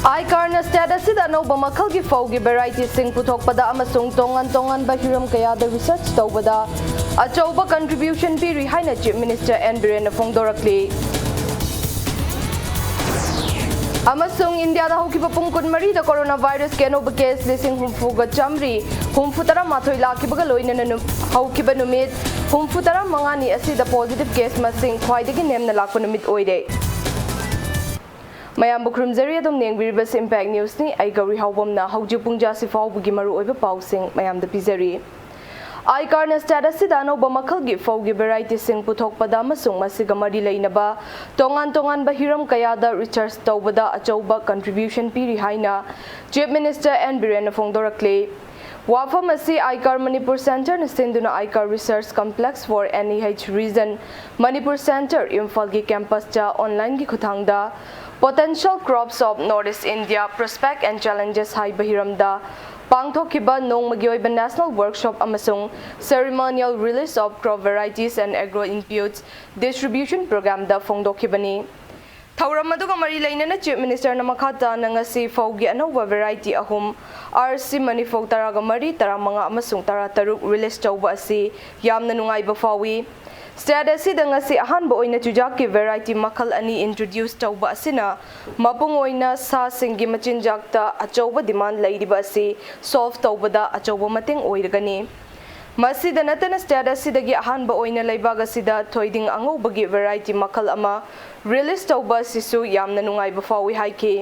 iCarna status sida anouba makhalgi fawgi variety sing puthokpada amasung tongan bahiram kayada research tawbada achauba contribution piri haina Chief Minister N Biren Fongdorakli amasung India da hokiba pungkun mari da coronavirus ke anoba case lising humfuga chamri humfutara mathoi lakibaga loinana hokiba numit humfutara mangani asida positive case masing khwaidagi nemna lakpa numit oide Mayam Bukrum Zari Adam Nengbiribas Impact News ni ay Gauri Hawbamna Hawju Pungja si Fawbugi Maru Oiba Pausing Mayam the Pizari. iCarna status sida anouba makhalgi fawgi variety sing puthokpada amasung masiga mari leinaba tongan bahiram kayada research tawbada achauba contribution piri haina Chief Minister N Biren Fongdorakli Wafam asi iCar Manipur Center na sinduna iCar Research Complex for NEH Reason Manipur Center Imphal gi campus cha online gi khuthangda Potential crops of Northeast India prospect and challenges hai bahiramda pangthokiba nongmagi oiba national workshop amasung ceremonial release of crop varieties and agro inputs distribution program da phongdokhibani Thauram aduga mari lainana Chief Minister na makhata nangasi fawgi anouba variety ahum RC manifog taraga mari taramanga amasung tarataruk release tawba asi yamna nungaiba fawi Status sida ngasi ahanba oina chujak ki variety makhal ani introduce tawba asina mapung oina sa singgi machinjakta achauba demand leidiba asi solve tawbada achauba mating oiragani masida natana status sidagi ahanba oina leibaga sida thoiding angoubagi variety makhal ama release tawba sisu yamna nungaiba fawi haiki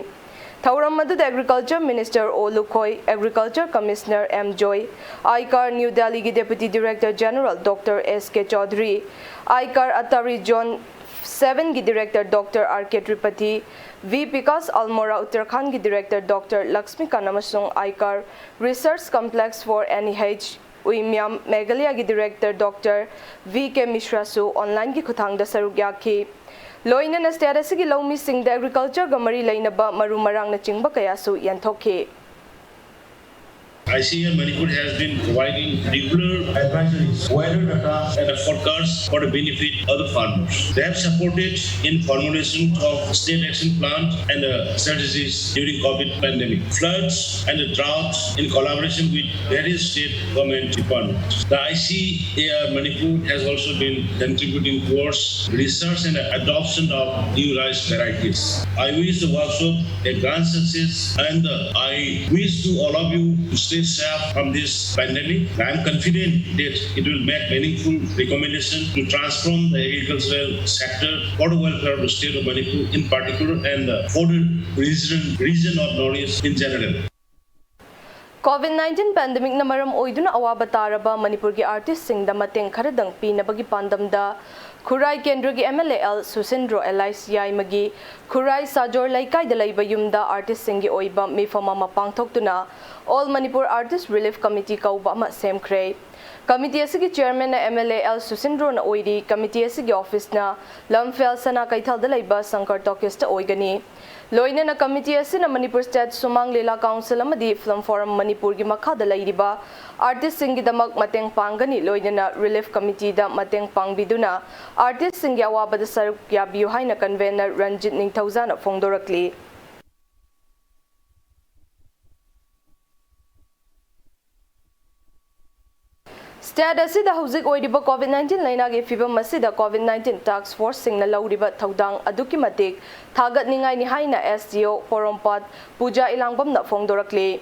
Thauram Madud Agriculture Minister O Lukhoi, Agriculture Commissioner M Joy, iCar New Delhi ki Deputy Director General Dr. S.K. Chaudhary, iCar Atari Zone 7 ki Director Dr. R.K. Tripathi, V. Pikas Almora Uttarakhand ki Director Dr. Lakshmi Kanamasung, iCar Research Complex for NEH, Uimyam Meghalaya ki Director Dr. V.K. Mishra Su online ki khuthangda saruk yakhi. Loina na status gi lawmi sing da agriculture ga mari lainaba maru marang na chingba kaya su yanthokhe ICAR Manipur has been providing regular advisories, weather data and forecasts for the benefit of the farmers. They have supported in formulation of state action plan and strategies during COVID pandemic, floods and the droughts in collaboration with various state government departments. The ICAR Manipur has also been contributing towards research and adoption of new rice varieties. I wish the workshop a grand success and I wish to all of you to stay safe from this pandemic. I am confident that it will make meaningful recommendations to transform the agricultural sector for the welfare of the state of Manipur in particular and for the region of Northeast in general. COVID-19 pandemic na maram oiduna awaba taraba Manipur gi artist sing da mateng kharadang pinabagi pandamda Khurai Kendra gi MLA L Susindro LICI magi Khurai Sajor Laikai da laiba yumda artist sing gi oiba mifama mapangthoktuna All Manipur Artist Relief Committee kauba ama semkhre Committee asigi chairman na MLA L Susindro na oidi committee asigi office na Lamphel Sana Kaithal da laiba Sankar Tokis ta oigani Loina na committee asina Manipur State Sumang Lila Council amadi Film Forum Manipur gi makhada laidiba artist singi damak mateng pangani loina na relief committee da mateng pangbiduna artist singi awaba da saruk yabiu haina convener Ranjit Ningthauzana Fongdorakli State asida hauzik oidiba COVID-19 laina ge fibam masida COVID-19 task force singna lauriba thaudang aduki matik thagat ningai ni haina SDO Porompat Puja Ilangbam na Fongdorakli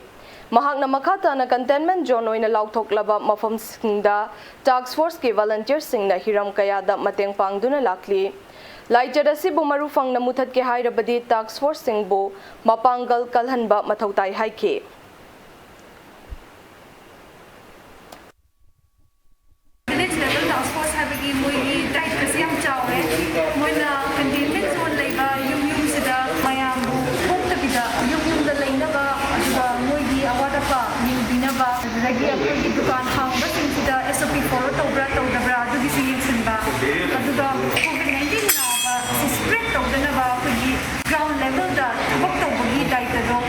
Mahakna makhata na containment zone oina lauthoklaba mafam singda task force ke volunteer singna hiram kayada mateng pangduna lakli Laijadasi bumaru fang na muthat ke hairabadi task force singbo mapangal kalhanba mathautai haike lagi aku dukaan hamba singkida SOP follow tawbra adugi siyengsinba aduga COVID-19 na ba si spread tawdana ba kugi ground level da thak tawbagi daita do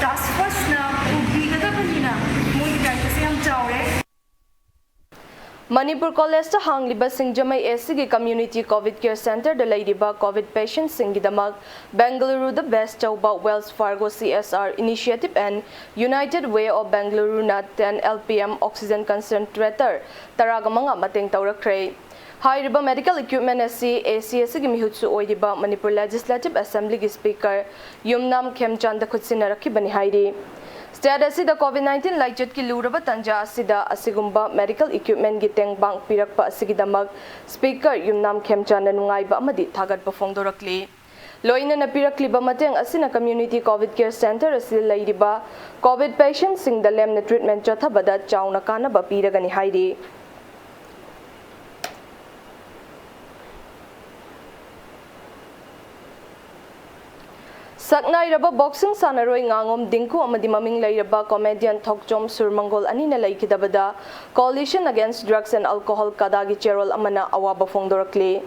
task force na ubi gada banina mui daita siyang chawre Manipur College ta hangliba singjamai SC Community COVID Care Center da leidiba COVID patients singidamak Bengaluru the best chauba Wells Fargo CSR Initiative and United Way of Bengaluru na 10 LPM oxygen concentrator taragamanga mateng tawrakre Hairiba medical equipment ACS gi mihutsu oidiba Manipur Legislative Assembly gi Speaker Yumnam Khemchand da khutsinaraki bani hairi State asida COVID-19 laichut ki luraba tanja asida asigumba medical equipment gi tengbang pirakpa asigidamak Speaker Yumnam Khemchand na nungaiba amadi thagatpa phongdorakli Loina na pirakliba mateng asina Community COVID Care Center asila laidiba COVID patients sing da lemna treatment chathabada chauna kanaba piragani hairi Saknairaba boxing sanaroi ngangom dingku amadi maming lairaba comedian Thokchom Surmangol anina laikidabada Coalition Against Drugs and Alcohol kadagi cherol amana awaba phongdorakli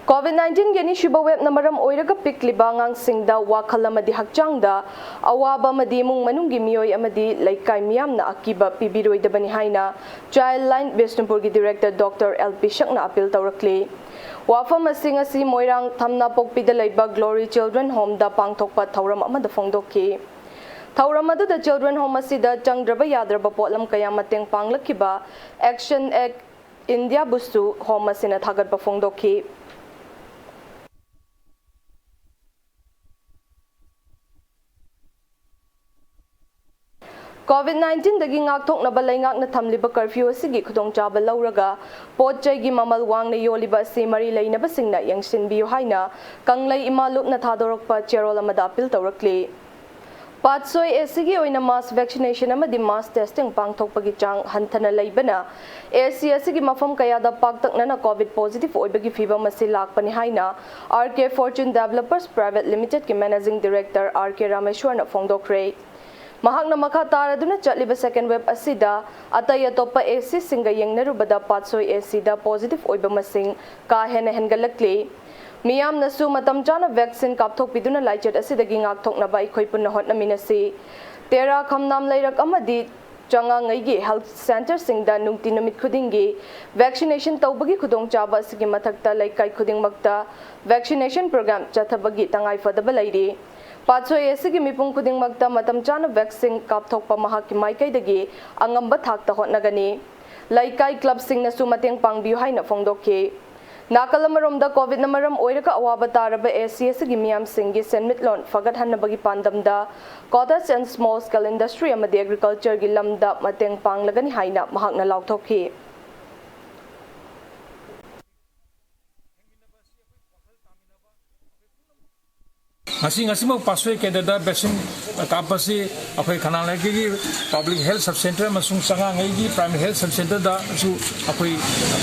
COVID-19 geni shiba web namaram oiraga pikliba ngang singda wakhal amadi hakchangda awaba amadi mung manunggi miyoi amadi laikai miyamna akiba pibiroidabani haina Childline Bishnupur gi Director Dr. LP Shakna appeal tawrakli Wafam asing asi moirang thamna pokpida leiba Glory Children Home da pangthokpa thauram amada phongdokki thauram adu da Children Home asida changdraba yadraba potlam kaya mateng panglakiba Action Act India bustu home asina thagatpa phongdokki COVID-19 dagi ngakthoknaba laingakna thamliba curfew asigi khudongchaba lauraga potchai gi mamal wangna yoliba si mari leinaba singna yangsinbiyu haina kanglai imalupna thadorokpa cherol amada appeal tawrakli Patsoi asigi oina mass vaccination amadi mass testing pangthokpagi chang hanthana leibana AC asigi mafam kayada paktaknana COVID positive oibagi fibam asi lakpani haina RK Fortune Developers Private Limited ki Managing Director RK Rameshwar na phongdokre Mahakna makha taraduna chatliba second wave asida atay atopa AC singa yengnarubada patsoi AC da positive oiba masing ka hena hengalakli miyam nasu matam chana vaccine kapthok piduna laichat asida gi ngakthokna bai khoi punna hotna minasi tera khamnam lairak amadi changa ngai gi health center singda nungti namit khudingi vaccination tawbagi khudong chaba asigi mathakta laikai khuding makta vaccination program chathabagi tangai fadaba lairi Patsoi asigi mipung kuding magta matam chana vaccine kapthokpa mahaki maikaidagi angamba thakta hotnagani laikai club sing nasu mateng pangbiu haina phongdokki Nakalamarom da COVID namaram oiraka awaba taraba AC asigi miyam singi senmitlon fagat hannabagi pandamda cottage and small scale industry amadi agriculture gi lamda mateng panglagani haina mahakna lauthokki Ngasi-ngasi pasway kedada vaccine kapasi apai khanang lagi public health sub center masung sanga ngai primary health sub center da su apai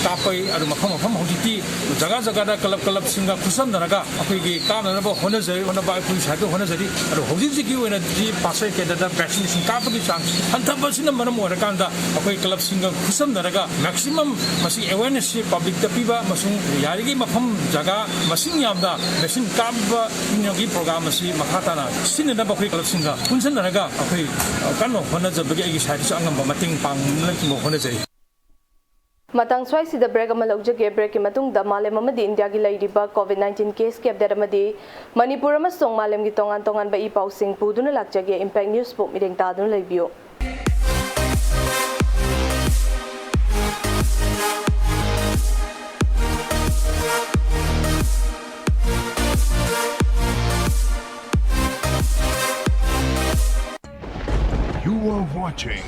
kapai adu mafam hojiti jaga da kalap singa kusam daraga apai gi kana na ba hona jai hona ba apai sa hona jari adu hojiti gi wena ji pasway kedada vaccination kapagi chang hanthaba sina maram ora kanda apai kalap singa kusam daraga maximum masi awareness public tapiba masung yari gi mafam jaga masing yamda vaccine kaba inyogi Masi makatana sini na bakui kalapsinga kunsan naraga akui kano hona jabagi agi side sa angam mating pang laki mo hona jai Matang swai sida break ama laujage break ki matung da malem amadi India gi lairiba COVID-19 case ki update amadi Manipur amasong malem gi tongan ba i pausing puduna lakjage impact news po mideng tadun leibiyo You are watching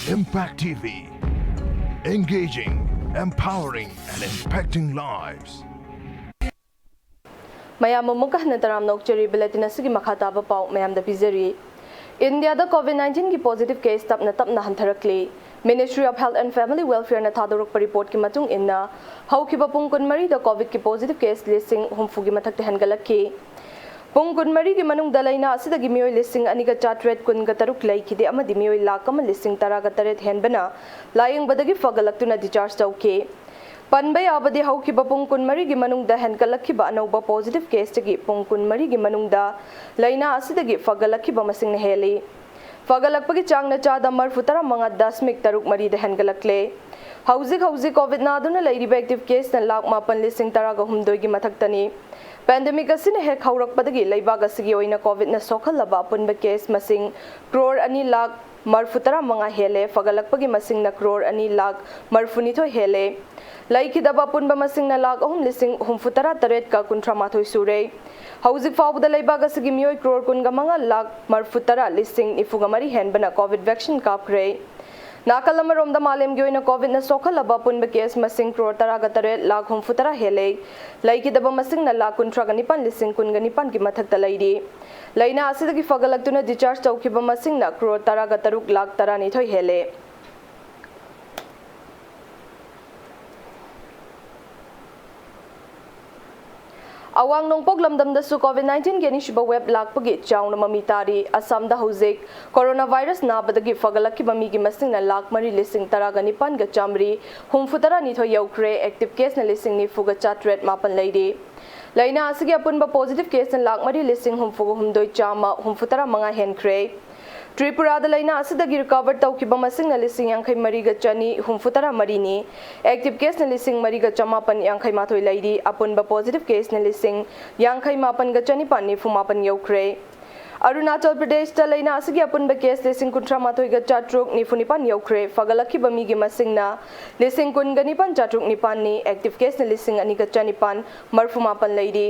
Impact TV, engaging, empowering, and impacting lives. Mayam mukah na taram nokcheri bulletin asigi makhataba pau mayam da pizari India da COVID-19 ki positive case tap na hantarakli Ministry of Health and Family Welfare na thadorok report ki matung inna haukiba pungkun mari da COVID ki positive case listing humfugi mathakte hangalaki Pungkun mari ki manung dalaina asida gi miyoi listing aniga chatret kun ga taruk lai kide amadi miyoi lakam listing taraga taret henbana layang badagi fagalaktuna discharge tawke Panbay abadi haukiba pungkun mari gi manung da henkalakkiba anauba positive case gi pungkun mari gi manung da laina asida gi fagalakkiba masing heli फगलकपगी चांगना चादा मरफु तरा मंगा 10.3 हेनगलकले हौजिक Covid नादुना लैरिबा active case न लाख 9,13 गी मथक्तनी pandemic असिना हेक हौरकपदगी लैबाग असिगी ओइना Covid न सोखलबा अपुनबा case मसिंग crore 2 lakh मरफुतरा मंगा हेले फगलकपगी मसिंग न करोड़ 2 लाख मरफुनिथो हेले लैखिदबा अपुनबा मसिंग न लाख 3,63 का kuntramathoi सुरे हौजिक फाउबदा लैबाग असिगी मियोय करोड़ 19 लाख मरफुतरा 94 हेनबना कोविड वैक्सीन कापरे नाकलमरोम मालेम की कोविड न सोखलबा पुनब केस मसिंग करोड़ 13 लाख 63 हेले लैकिदब मसिंग न लाख 19,19,19 की मथक्ता लैरी लैना असिदगी फगलक्तुना डिस्चार्ज तौखिबा मसिंग न करोड़ 13 लाख 12 हेले अवांग नोंपोक लमदमदसु कोविड-19 के निशुब वेब लाखपगी चाउन ममी तारी असमदा हुजिक कोरोना वायरस नाबदगी फगलक्की ममी की मसिंग न लाख 3,19 ग चामरी हुमफुतरा निथो यौख्रे एक्टिव केस न 9,400 मापन लैरी लैना असिगी अपुनबा पॉजिटिव केस न लाख 3,9,9 चामा हुमफुतरा मंगा हेनख्रे त्रिपुरा लैना असिदगी रिकवर तौखिबा मसिंग न 53 ग चनी हुमफुतरा मरीनी एक्टिव केस न 3,458 लैरी अपुनबा पॉजिटिव केस न 59 ग चनी पानी फुमापन यौख्रे अरुणाचल प्रदेश लैना असिगी अपुनबा केस 53 ग 494 यौख्रे फगलक्खिबा मीगी मसिंग न 19,409 एक्टिव केस न 2,2 ग चनीपान मरफुमापन लैरी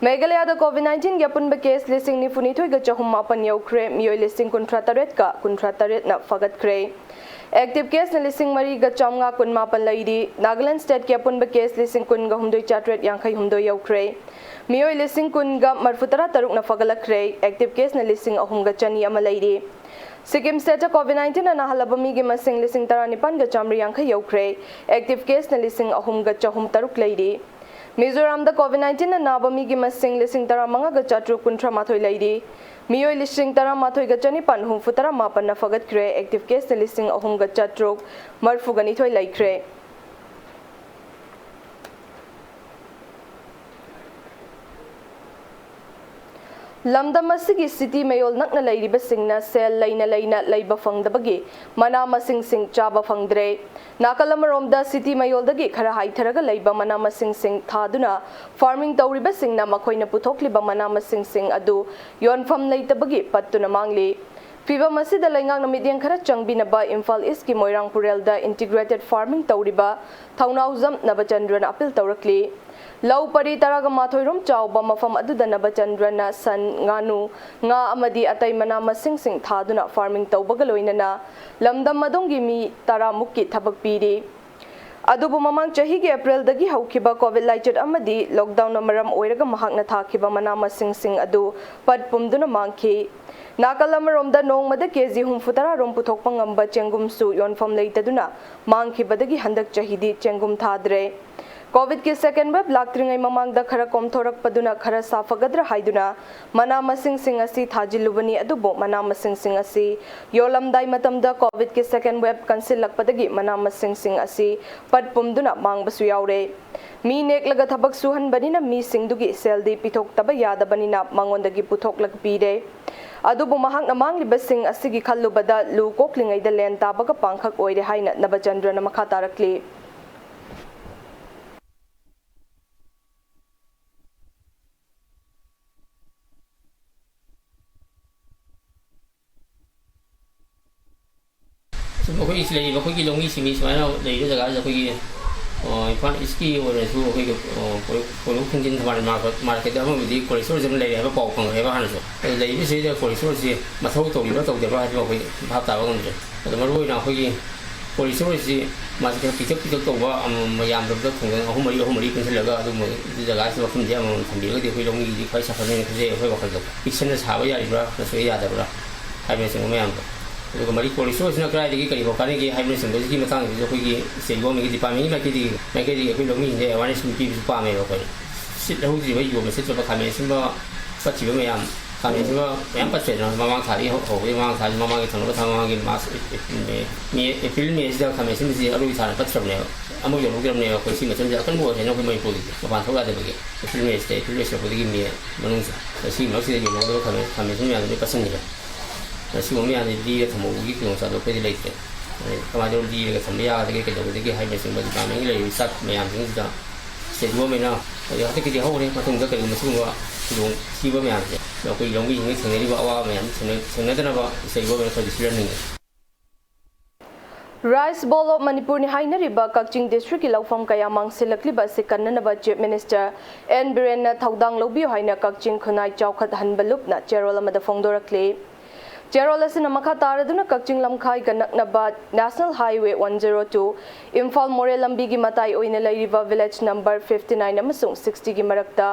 मेघालय कोविड-19 की अपुनब केस 9,92 ग 408 यौख्रे मियोय 1,53 का 53 न फगतख्रे एक्टिव केस न 3,4 ग 518 लैरी नागालैंड स्टेट की अपुनब केस 10,9,458 यौख्रे मियोय 10,000 ग 43 न फगलख्रे एक्टिव केस न 3,000 ग 200 लैरी सिक्किम स्टेट कोविड-19 नाहलब मीगी मसिंग 19,19 ग 150 यौख्रे एक्टिव केस न 3,000 ग 303 लैरी मिजोरम कोविड-19 नाब मीगी मसिंग 15,000 ग 493 लैरी मियोय 13,000 ग 2,959 फगतख्रे एक्टिव केस न 3,000 ग 432 लैख्रे लमदम असिगी सिटी मयोल नक्ना लैरिबसिंगना सेल लैना लैबा फंगदबगी मना मसिंग सिंग चाबा फंगद्रे नाकलमरोमदा सिटी मयोलदगी खरा हाइथरगा लैबा मना मसिंग सिंग थादुना फार्मिंग तौरिबसिंगना मखोइना पुथोक्लिबा मना मसिंग सिंग अदु योनफम लैतबगी पत्तुना मांगली फिबम असिदा लैंगांगना मिडियन खरा चंगबिनबा इम्फाल ईस्ट की मोइरांग पुरेलदा इंटीग्रेटेड फार्मिंग तौरिबा थौनाउजम नबचंद्रन अपील तौरक्ली लौ परी 13 चाउबा मफम अदुदा नबचंद्रन सन गानु nga amadi atai mana masing sing thaduna farming tawbaga loinana lamdam madongi mi 10 mukki thabak piri adubu mamang chahi ge april dagi haukiba covid lighted amadi lockdown namaram oiraga mahakna thakiba mana masing sing adu pad pumduna mangki नाकलमरोमदा नोंगमदा kg 64 रोम पुथोकपा ngamba चेंगुम सु योनफम लेतदुना मांगखिबदगी हंदक चहिदी चेंगुम थाद्रे कोविड की सेकेंड वेब लाक्त्रिंगै ममांगदा खरा कोमथोरकपदुना खरा साफगद्र हाइदुना मना मसिंग सिंग असि थाजिलुबनी अदुबो मना मसिंग सिंग असि योलमदाई मतमदा कोविड की सेकेंड वेब कंसिलकपदगी मना मसिंग सिंग असि पदपुमदुना मांगबसु यावरे मी नेकलगा थबक सुहनबनिना मी सिंगदुगी सेलदी पिथोक्तबा यादबनिना मंगोंदगी पुथोकलक पीरे अदुबु महांगना मांगलिबसिंग असिगी खल्लुबदा लु कोक्लिंगैदा लेन ताबगा पांखक ओइरे हाइना नबचंद्रन मखा तारकली अखोई इस लेई अखोई की लोंगी सिमी सुमाना लेई जगह अखोई की इफान इसकी और सु अखोई के कोई खंजिन थमार मार्केट अमा बिदि कोरिसोर जम लेई हाबा पाउ फंग हेबा हानसो लेई बिसे जे कोरिसोर से मथौ तौरिबा तौदेबा हाबा अखोई भाब ताबा गमजे मरुइना अखोई की कोरिसोर से मार्केट पिकअप तौबा मयाम दबदा थंगन अहुमरी कुनसलगा अदुम जगह से वखम जे अम थंबिरगदि अखोई लोंगी जी खाइ सफरने जे अखोई वखल पिक्सन साबा यारिबा नसोय यादबरा हाइबे सिंग मयाम तो मरी कोरिसोर्सना क्राइदगी करी बखानेगी हाइब्रिड सिंबोलजी मतंग जो कोई सेगोमी डिपार्टमेंट माइकेदी कोई लोमी जे अवेयरनेस पी पामे कोई सिट होजी बै यो मेसेज बा खामे सिंबा पचिबा मयाम खामे सिंबा मयाम पचे न ममांग थारी हो ममांग थारी ममांग के थंगबा थांगांग के मास मे एप्रिल मे इज द खामे सिंबजी अरुई थाना पत्रबने अमु यो लोगरमने कोई सिंग चंजा कन बो जे न कोई मै पोली मबान थोगा देबगे एप्रिल मे स्टे एप्रिल मे पोली मे मनुंग सा सिंग मक्सी यो लोगरो खामे सिंबा ने पसंद सिगुम मैम लीर थम्बी खुदचाब अखोई लेते कमाय लीर थम्ब यादगे कदे डिपार्टमेंट स्टाफ मैम स्टेट गवर्नमेंट हल्दी हौरे कई खुदसीब मैम से अखोई लौमी थेंगरी अवाब मैम थेंगदनब स्टेट गवर्नमेंट खरदी सिरनी राइस बोल ऑफ मणिपुर नि हाइनरिबा कक्चिंग डिस्ट्रिक्ट की लौफम कया मांगसिलक्लिबा से कन्ननबा चीफ मिनिस्टर एन बिरेन ना थौदांग लौबियो हाइना कक्चिंग खुनाई चौखत हनबलुपना चेरोल अमदा फोंदोरक्ले चेरोल असिना मखा तारदुना कक्चिंग लमखाई गनकनबा नेशनल हाईवे 102 इम्फाल मोरे लंबी की मताई ओइना लैरिबा विलेज नंबर 59 अमसुंग 60 की मरक्ता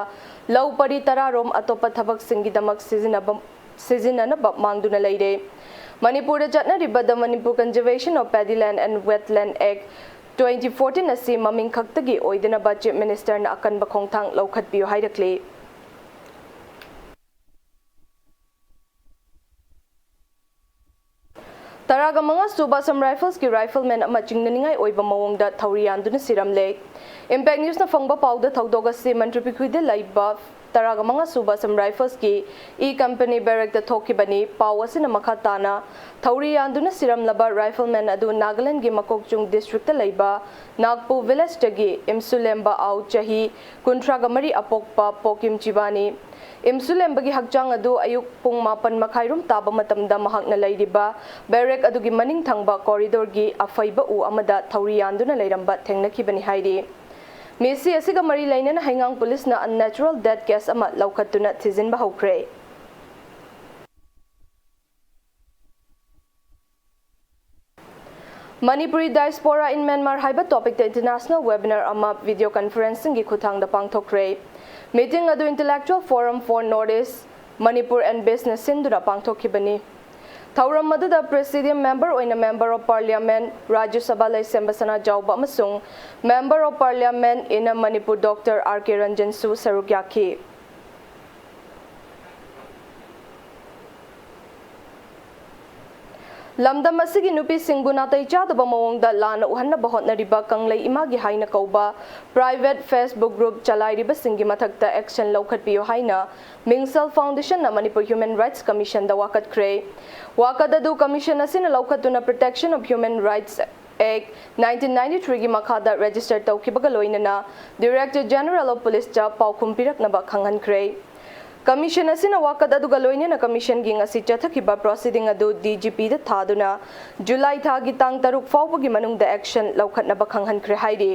लौ परि तरारोम अतोप थबक सिंगिदमक सिजिननबा मांगदुना लैरे मणिपुर चटनरिबद Manipur conservation of paddy land and wetland act 2014 असी ममिंग खक्तगी ओइदनबा चीफ मिनिस्टर ना अकनबा खोंथांग लौखतपियो हाइरक्ले तरागा मंगा सुबा सम राइफल्स की राइफलमैन अमा चिंगननिंगाई ओइबा मवंगदा थौरियानदुना सिरमले इंपैक्ट न्यूज ना फंगबा पाउदा थौदोगा से मंत्री पिखुइदे लाइबा तरागा मंगा सुबा सम राइफल्स की ई कंपनी बैरक द थोकिबनी पावसिना मखा ताना थौरियानदुना सिरमलबा राइफलमैन अदु नागालैंड की मकोकचुंग डिस्ट्रिक्ट लाइबा नागपु विलेज तगी इमसुलेम्बा आउ चाही कुंट्रागा मरी अपोकपा पोकिम चिबानी इमसुलेम्बगी हकचांग अदु अयुक पुंग मापन मखाइरुम ताबा मतमदा महकना लैरिबा बैरक अदुगी मनिंग थंगबा कॉरिडोर की अफैबा उ अमदा थौरियानदुना लैरंबा थेंगनखिबनी हाइरी मेसी असिगा मरी लैनना हैंगांग पुलिस ना अननेचुरल डेथ केस अमा लौखतुना थिजिनबा हौख्रे मणिपुरी डायस्पोरा इन म्यांमार हाइबा टॉपिक इंटरनेशनल वेबिनार अमा वीडियो कॉन्फ्रेंसिंग की खुथांगदा पांगथोखरे मीटिंग अदु intellectual forum for north east Manipur and business सिंदुना पांगथोखिबनी थौरम मदुदा प्रेसिडियम मेंबर ओइना member of parliament Rajya Sabha Leishemba Sanajaoba अमसुंग member of parliament in Manipur doctor R K Ranjan सु सरुक याखी लमदम असिगी नुपी सिंगबु नातै चादबा मवंगदा लाना उहन्नबा होटनरिबा कंगलै इमागी हाइना कौबा प्राइवेट फेसबुक ग्रुप चलाइरिबा सिंगी मथक्ता एक्शन लौखतपियो हाइना मिंगसल फाउंडेशन ना मणिपुर ह्यूमन राइट्स कमीशन दा वाकतख्रे वाकददु कमीशन असिना लौखतुना protection of human rights act 1993 की मखादा रजिस्टर तौखिबगा लोइनना डायरेक्टर जनरल ऑफ पुलिस चा पाउखुम पिरकनबा खंगनख्रे कमीशन असिना वाकद अदुगा लोइनेना कमीशन गी ngasi चथखिबा प्रोसीडिंग अदु डीजीपी दा थादुना जुलाई थागी तांग तरुक फाउबगी मनुंगदा एक्शन लौखतनबा खंगहनख्रे हाइरी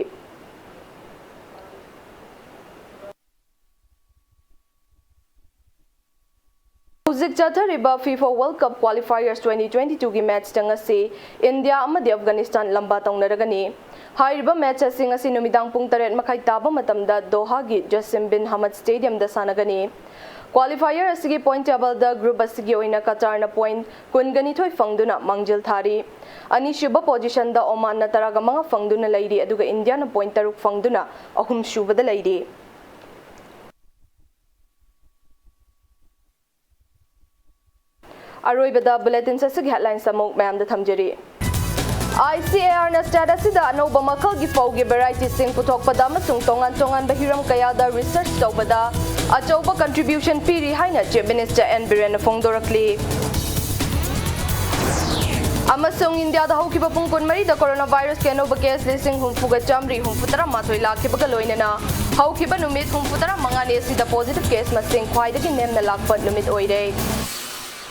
हुजिक चथरिबा फीफा वर्ल्ड कप क्वालिफायर्स 2022 की मैच तंगसी इंडिया अमदि अफगानिस्तान लंबा तौनरगनी हाइरिबा मैच असिंग असि नुमिदांग पुंग 8 मखाई ताबा मतमदा दोहा की जसिम बिन हमद स्टेडियम दा सानगनी क्वालिफायर असिगी पॉइंट टेबल द ग्रुप असिगी ओइना कतारना पॉइंट कुनगनिथोय फंगदुना मंजिल थारी अनिशुबा पोजीशन दा ओमान ना तरागा मंगा फंगदुना लैरी अदुगा इंडिया ना पॉइंट 3 फंगदुना अहुम शुबदा लैरी अरोइबदा बुलेटिन ससिगी हेडलाइंस अमुक मैम दा थमजरी ICAR na status sida anoba makal gi faugi varieties sing puthokpada amasung tongan tongan bahiram kayada research tawbada achauba contribution piri haina chief minister N Biren phongdorakli amasung India da haukiba pung kunmari da coronavirus ke anoba case listing humfuga chamri humfutara mathoi lakhibaga loinana haukiba numit humfutara mangane sida positive case masing khwaidagi nemna lakpa numit oire